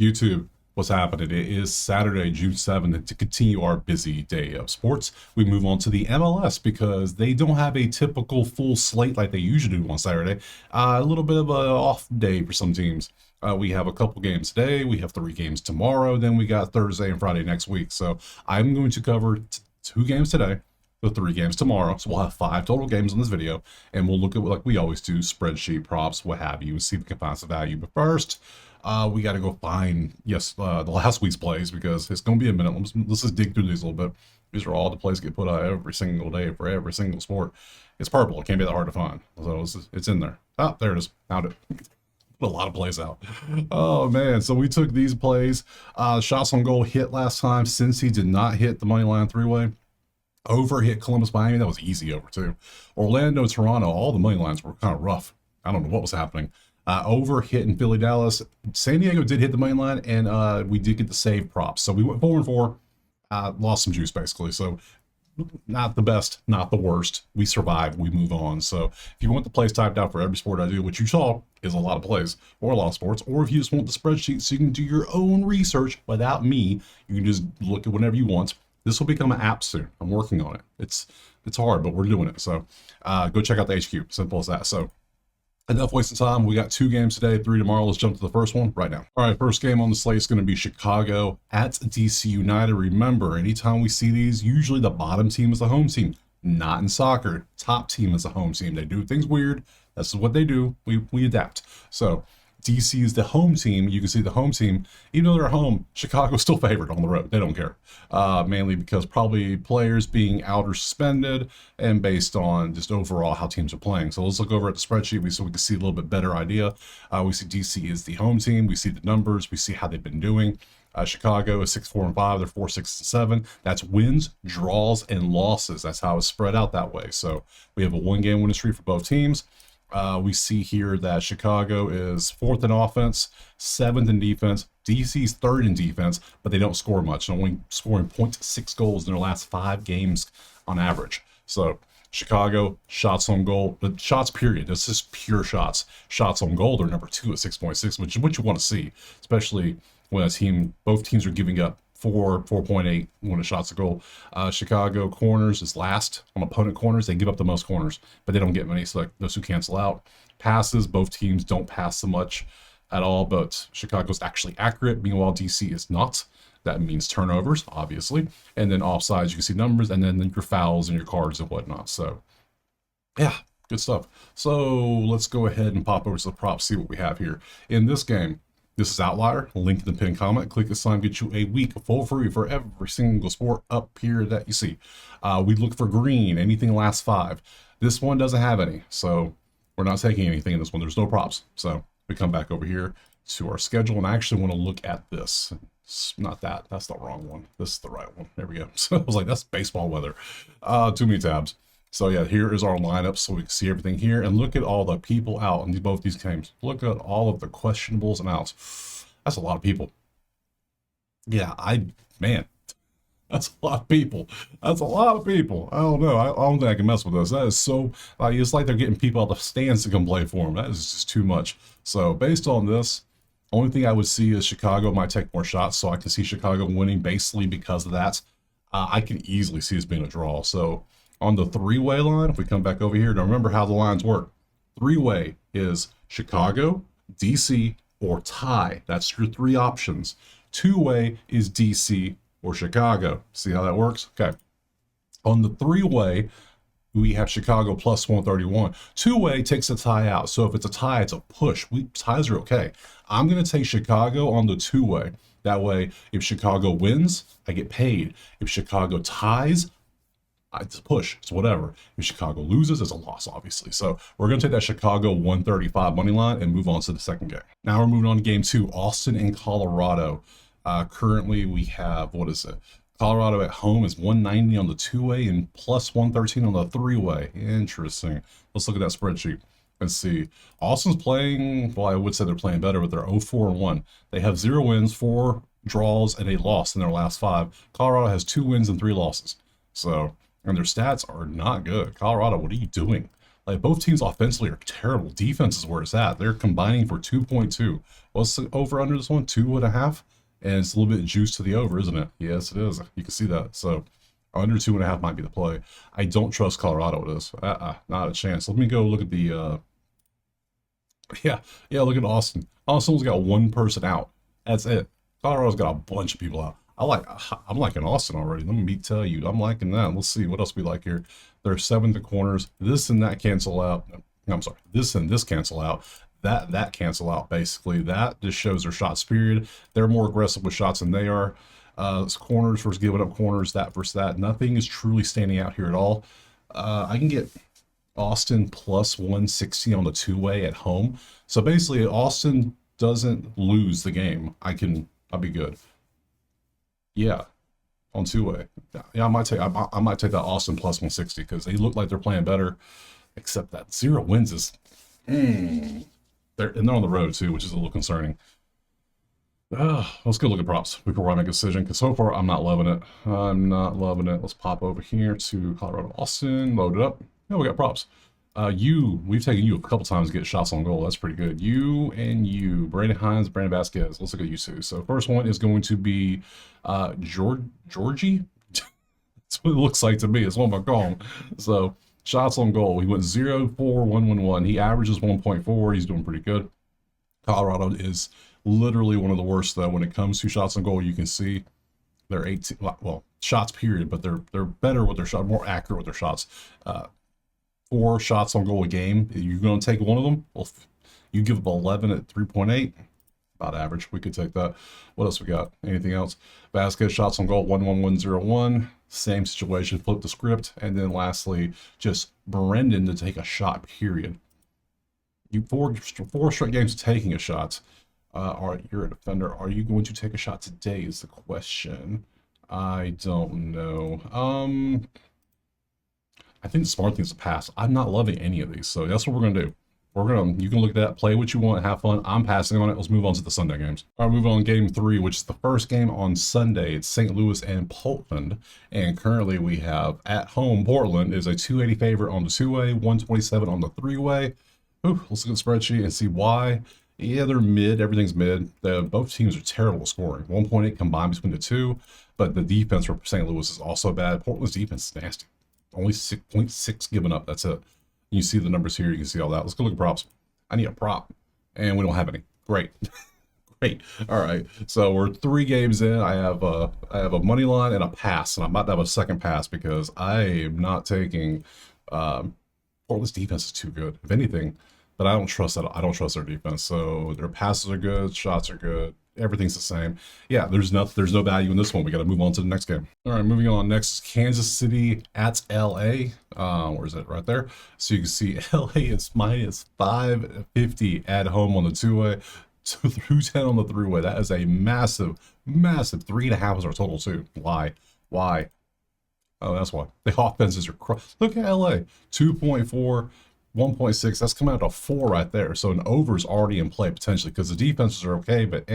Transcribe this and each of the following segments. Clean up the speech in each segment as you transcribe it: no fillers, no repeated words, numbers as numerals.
YouTube, what's happening? It is Saturday, June 7th, and to continue our busy day of sports, we move on to the MLS because they don't have a typical full slate like they usually do on Saturday. A little bit of an off day for some teams. We have a couple games today, we have 3 games tomorrow, then we got Thursday and Friday next week. So I'm going to cover 2 games today, the 3 games tomorrow. So we'll have 5 total games in this video, and we'll look at, like we always do, spreadsheet, props, what have you, and see if we can find some value. But first, we got to go find, the last week's plays because it's going to be a minute. Let's just dig through these a little bit. These are all the plays that get put out every single day for every single sport. It's purple. It can't be that hard to find. So it's in there. Oh, there it is. Found it. Put a lot of plays out. Oh, man. So we took these plays. Shots on goal hit last time. Since he did not hit the money line 3-way. Over hit Columbus, Miami. That was easy over, too. Orlando, Toronto. All the money lines were kind of rough. I don't know what was happening. Over hit in Philly, Dallas. San Diego did hit the money line, and we did get the save props. So we went 4-4, lost some juice basically. So not the best, not the worst. We survived, we move on. So if you want the plays typed out for every sport I do, which you saw is a lot of plays or a lot of sports, or if you just want the spreadsheet so you can do your own research without me, you can just look at whatever you want. This will become an app soon. I'm working on it. It's hard, but we're doing it. So go check out the HQ. Simple as that. So enough wasting time. We got 2 games today, 3 tomorrow. Let's jump to the first one right now. All right, first game on the slate is going to be Chicago at DC United. Remember, anytime we see these, usually the bottom team is the home team. Not in soccer. Top team is the home team. They do things weird. That's what they do. We adapt. So DC is the home team. You can see the home team, even though they're at home, Chicago's still favored on the road. They don't care. Mainly because probably players being out or suspended and based on just overall how teams are playing. So let's look over at the spreadsheet so we can see a little bit better idea. We see DC is the home team. We see the numbers. We see how they've been doing. Chicago is 6-4-5. They're 4-6-7. That's wins, draws, and losses. That's how it's spread out that way. So we have a 1-game winning streak for both teams. We see here that Chicago is 4th in offense, 7th in defense. DC's 3rd in defense, but they don't score much, only scoring 0.6 goals in their last 5 games on average. So Chicago, shots on goal, the shots period, this is pure shots. Shots on goal, they're number 2 at 6.6, which is what you want to see, especially when both teams are giving up 4.8 when a shot's a goal. Chicago corners is last on opponent corners. They give up the most corners, but they don't get many, so like those who cancel out. Passes, both teams don't pass so much at all, but Chicago's actually accurate. Meanwhile, DC is not. That means turnovers, obviously. And then offsides, you can see numbers, and then your fouls and your cards and whatnot. So, yeah, good stuff. So let's go ahead and pop over to the props, see what we have here. In this game, this is Outlier. Link in the pinned comment. Click this time, get you a week full free for every single sport up here that you see. We look for green, anything last 5. This one doesn't have any, so we're not taking anything in this one. There's no props. So we come back over here to our schedule, and I actually want to look at this. It's not that. That's the wrong one. This is the right one. There we go. So I was like, that's baseball weather. Too many tabs. So yeah, here is our lineup so we can see everything here. And look at all the people out in both these games. Look at all of the questionables and outs. That's a lot of people. Yeah, man, that's a lot of people. That's a lot of people. I don't know. I don't think I can mess with this. That is so, it's like they're getting people out of the stands to come play for them. That is just too much. So based on this, only thing I would see is Chicago might take more shots. So I can see Chicago winning basically because of that. I can easily see this being a draw. So on the 3-way line, if we come back over here, now remember how the lines work. 3-way is Chicago, DC, or tie. That's your 3 options. 2-way is DC or Chicago. See how that works? Okay. On the 3-way, we have Chicago plus 131. 2-way takes a tie out. So if it's a tie, it's a push. Ties are okay. I'm going to take Chicago on the 2-way. That way, if Chicago wins, I get paid. If Chicago ties, it's a push. It's whatever. If Chicago loses, it's a loss, obviously. So we're going to take that Chicago 135 money line and move on to the second game. Now we're moving on to game 2, Austin and Colorado. Currently, we have, what is it? Colorado at home is 190 on the 2-way and plus 113 on the 3-way. Interesting. Let's look at that spreadsheet. Let's see. Austin's playing, well, I would say they're playing better, but they're 0-4-1. They have 0 wins, 4 draws, and a loss in their last 5. Colorado has 2 wins and 3 losses. So, and their stats are not good. Colorado, what are you doing? Like both teams offensively are terrible. Defense is where it's at. They're combining for 2.2. What's the over under this one? 2.5. And it's a little bit juice to the over, isn't it? Yes, it is. You can see that. So under 2.5 might be the play. I don't trust Colorado with this. Not a chance. Let me go look at the yeah, look at Austin. Austin's got one person out. That's it. Colorado's got a bunch of people out. I'm liking Austin already. Let me tell you, I'm liking that. Let's see what else we like here. They're seventh in corners. This and that cancel out. No, I'm sorry. This and this cancel out. That cancel out basically. That just shows their shots period. They're more aggressive with shots than they are. Corners versus giving up corners, that versus that. Nothing is truly standing out here at all. I can get Austin plus 160 on the two-way at home. So basically, Austin doesn't lose the game. I'll be good. Yeah, on two-way. Yeah, I might take that Austin plus 160 because they look like they're playing better. Except that 0 wins is they're on the road too, which is a little concerning. Let's go look at props before I make a decision, because so far I'm not loving it. Let's pop over here to Colorado Austin, load it up. Yeah, we got props. We've taken you a couple times to get shots on goal. That's pretty good. You and you, Brandon Hines, Brandon Vasquez. Let's look at you two. So first one is going to be Georgie. That's what it looks like to me. It's what I'm gonna call him. So shots on goal. He went 0-4-1-1-1. He averages 1.4. He's doing pretty good. Colorado is literally one of the worst though when it comes to shots on goal. You can see they're 18, well, shots period, but they're better with their shot, more accurate with their shots. 4 shots on goal a game. You're going to take one of them. Well, you give up 11 at 3.8. About average. We could take that. What else we got? Anything else? Vasquez shots on goal 1-1-1-0-1. Same situation. Flip the script. And then lastly, just Brendan to take a shot. Period. You four straight games of taking a shot. You're a defender. Are you going to take a shot today? Is the question. I don't know. I think the smart thing is to pass. I'm not loving any of these, so that's what we're gonna do. You can look at that, play what you want, have fun. I'm passing on it. Let's move on to the Sunday games. All right, moving on to game 3, which is the first game on Sunday. It's St. Louis and Portland, and currently we have at home Portland is a 280 favorite on the two-way, 127 on the three-way. Let's look at the spreadsheet and see why. Yeah, they're mid. Everything's mid. Both teams are terrible at scoring. 1.8 combined between the two, but the defense for St. Louis is also bad. Portland's defense is nasty. Only 6.6 given up. That's it. You see the numbers here. You can see all that. Let's go look at props. I need a prop, and we don't have any. Great. Great. All right. So we're 3 games in. I have a money line and a pass, and I'm about to have a second pass because I am not taking. Portland's defense is too good. If anything, but I don't trust that. I don't trust their defense. So their passes are good, shots are good, everything's the same. Yeah, there's no value in this one. We got to move on to the next game. All right, moving on. Next is Kansas City at LA. Where is it? Right there. So you can see LA is minus 550 at home on the two-way, 210 on the three-way. That is a massive 3.5 is our total too. Why? Oh, that's why. The offenses are look at LA. 2.4. 1.6, that's coming out to 4 right there. So an over is already in play potentially because the defenses are okay, but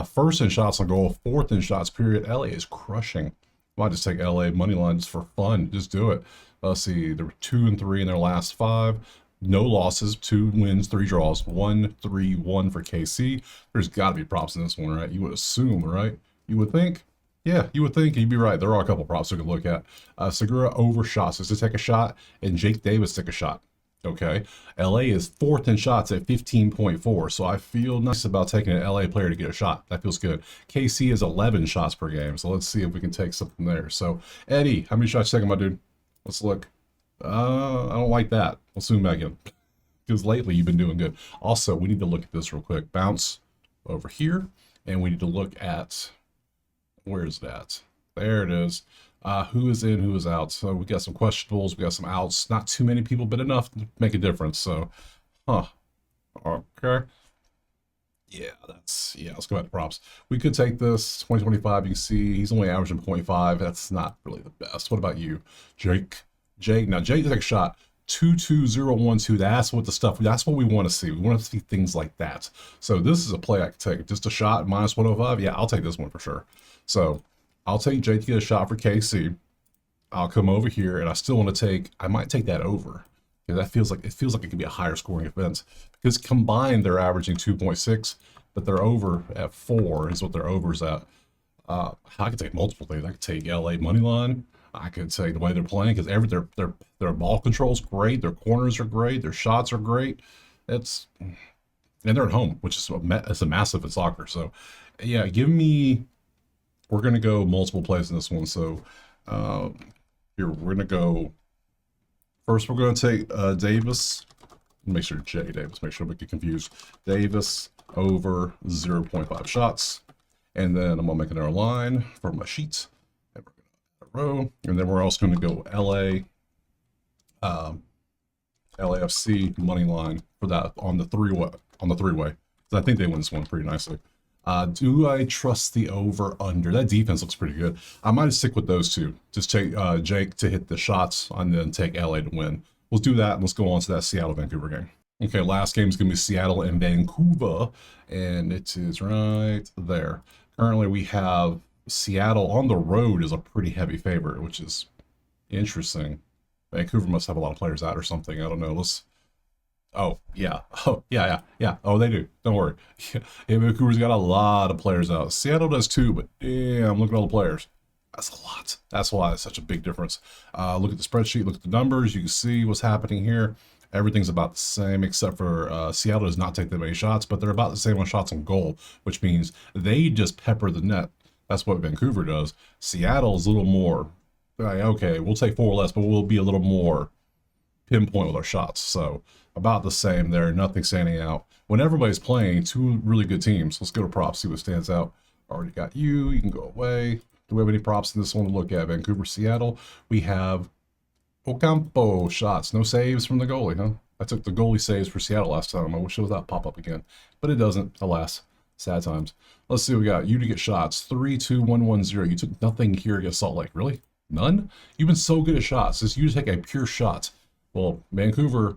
first in shots on goal, 4th in shots period. LA is crushing. Might just take LA money line just for fun. Just do it. Let's see. They were 2-3 in their last 5. No losses, 2 wins, 3 draws, 1-3-1 for KC. There's got to be props in this one, right? You would assume, right? You would think. Yeah, you would think, and you'd be right. There are a couple props we could look at. Segura over shots is to take a shot, and Jake Davis take a shot. Okay, LA is 4th in shots at 15.4, so I feel nice about taking an LA player to get a shot. That feels good. KC is 11 shots per game, so let's see if we can take something there. So, Eddie, how many shots you taking, my dude? Let's look. I don't like that. Let's zoom back in, because lately you've been doing good. Also, we need to look at this real quick. Bounce over here, and we need to look at, where's that? There it is. Who is in, who is out. So we got some questionables, we got some outs. Not too many people, but enough to make a difference. So, okay. Yeah, let's go back to props. We could take this 2025. You can see he's only averaging 0.5. That's not really the best. What about you, Jake? Now Jake take a shot. 2-2-0-1-2. That's what we want to see. We want to see things like that. So this is a play I could take. Just a shot, minus 105. Yeah, I'll take this one for sure. So I'll take Jake to get a shot for KC. I'll come over here, and I still want to take, I might take that over. Yeah, that feels like it could be a higher scoring event because combined they're averaging 2.6, but they're over at 4 is what their overs at. I could take multiple things. I could take LA money line. I could take the way they're playing because their ball control's great, their corners are great, their shots are great. It's and they're at home, which is it's a massive in soccer. So, yeah, give me. We're gonna go multiple plays in this one. So, here we're gonna go. First, we're gonna take Davis. Make sure J Davis. Make sure we get confused. Davis over 0.5 shots, and then I'm gonna make another line for my sheets. And we're gonna row, and then we're also gonna go LAFC money line for that on the three-way. So I think they win this one pretty nicely. Do I trust the over under? That defense looks pretty good. I might stick with those two. Just take Jake to hit the shots and then take LA to win. Let's do that and let's go on to that Seattle Vancouver game. Okay, last game is going to be Seattle and Vancouver, and it is right there. Currently, we have Seattle on the road is a pretty heavy favorite, which is interesting. Vancouver must have a lot of players out or something. I don't know. Let's. Oh yeah. Oh yeah. Oh, they do. Don't worry. Yeah, Vancouver's got a lot of players out. Seattle does too, but damn, look at all the players. That's a lot. That's why it's such a big difference. Look at the spreadsheet. Look at the numbers. You can see what's happening here. Everything's about the same except for Seattle does not take that many shots, but they're about the same on shots on goal, which means they just pepper the net. That's what Vancouver does. Seattle's a little more. Like, okay, we'll take 4 less, but we'll be a little more pinpoint with our shots. So about the same there, nothing standing out. When everybody's playing, two really good teams. Let's go to props, see what stands out. Already got you can go away. Do we have any props in this one to look at? Vancouver, Seattle. We have Ocampo shots, no saves from the goalie, huh? I took the goalie saves for Seattle last time. I wish it was that pop up again, but it doesn't, alas. Sad times. Let's see what we got. You to get shots. 3, 2, 1, 1, 0. You took nothing here against Salt Lake. Really? None? You've been so good at shots. Just you take a pure shot. Well, Vancouver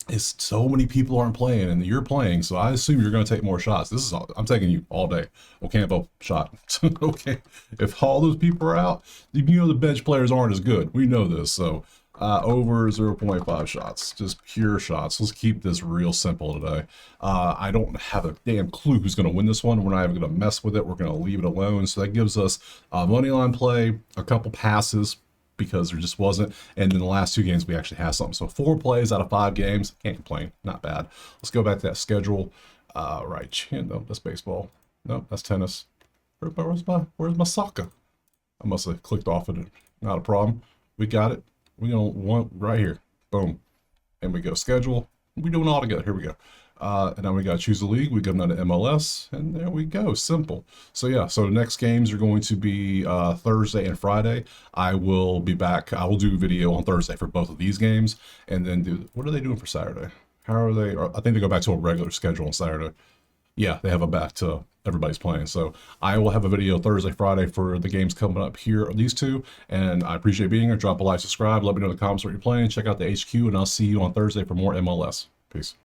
is so many people aren't playing and you're playing, so I assume you're going to take more shots. This is all, I'm taking you all day. Ocampo shot. Okay, if all those people are out, you know the bench players aren't as good. We know this. So over 0.5 shots, just pure shots. Let's keep this real simple today. I don't have a damn clue who's going to win this one. We're not even going to mess with it. We're going to leave it alone. So that gives us money line play, a couple passes, because there just wasn't. And in the last 2 games, we actually have something. So 4 plays out of 5 games. Can't complain. Not bad. Let's go back to that schedule. Right. No, that's baseball. No, that's tennis. Where's my soccer? I must have clicked off of it. Not a problem. We got it. We don't want right here. Boom. And we go schedule. We do it all together. Here we go. And now we got to choose the league. We go down to MLS, and there we go. Simple. So yeah, so the next games are going to be Thursday and Friday. I will be back. I will do a video on Thursday for both of these games, and then do, what are they doing for Saturday? How are they? I think they go back to a regular schedule on Saturday. Yeah, they have a back to everybody's playing. So I will have a video Thursday, Friday for the games coming up here, these 2. And I appreciate being here. Drop a like, subscribe. Let me know in the comments what you're playing. Check out the HQ, and I'll see you on Thursday for more MLS. Peace.